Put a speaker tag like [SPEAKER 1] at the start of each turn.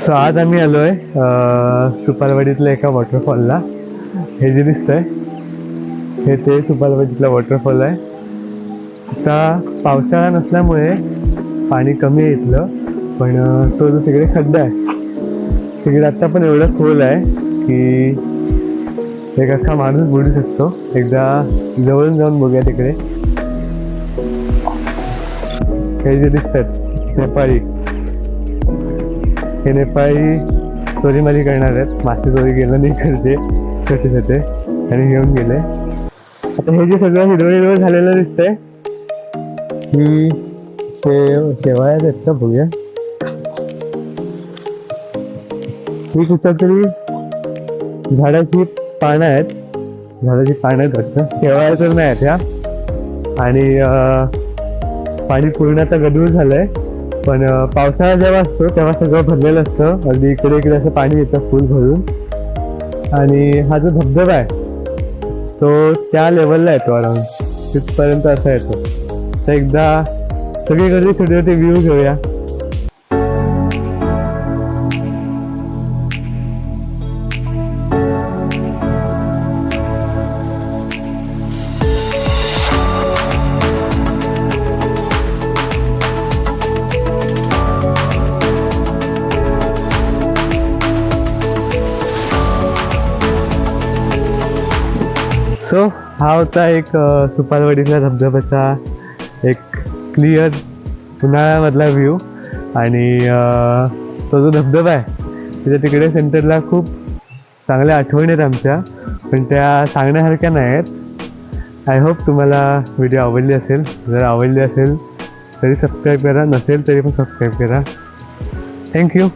[SPEAKER 1] So आज आम्ही आलोय सुपारवाडीतल्या एका वॉटरफॉलला. हे जे दिसतंय हे ते सुपारवाडीतला वॉटरफॉल आहे. आता पावसाळा नसल्यामुळे पाणी कमी आहे इथलं, पण तो जो तिकडे खड्डा आहे तिकडे आता पण एवढं खोल आहे की एक अख्खा माणूस बुडू शकतो. एकदा जवळून जाऊन बघूया तिकडे. हे जे दिसतात नेपाळी, हे नेपाळी चोरीमारी करणार आहेत. मासे चोरी गेलं नाही करते छोटे छोटे आणि घेऊन गेले. आता हे जे सगळं हिरवं हिरवं झालेलं दिसतंय ही शेवाळ्या आहेत का बघूया. ही कुठंतरी झाडाची पानं आहेत, वाटतं. शेवाळ्या तर नाही आहेत ह्या. आणि पाणी पूर्ण आता गढूळ झालंय, पण पावसाळा जेव्हा असतो तेव्हा सगळं भरलेलं असतं. अगदी इकडे इकडे असं पाणी येतं फुल भरून. आणि हा जो धबधबा आहे तो त्या लेवलला येतो, अराउंड तिथपर्यंत असा येतो. तर एकदा सगळीकडे छोटे छोटे व्ह्यू घेऊया. सो हा होता एक सुपारवाडीच्या धबधब्याचा एक क्लिअर उन्हाळ्यामधला व्ह्यू. आणि तो जो धबधबा आहे त्याच्या तिकडे सेंटरला खूप चांगल्या आठवणी आहेत आमच्या, पण त्या सांगण्यासारख्या नाही आहेत. आय होप तुम्हाला व्हिडिओ आवडली असेल. जर आवडली असेल तरी सबस्क्राईब करा, नसेल तरी पण सबस्क्राईब करा. थँक्यू.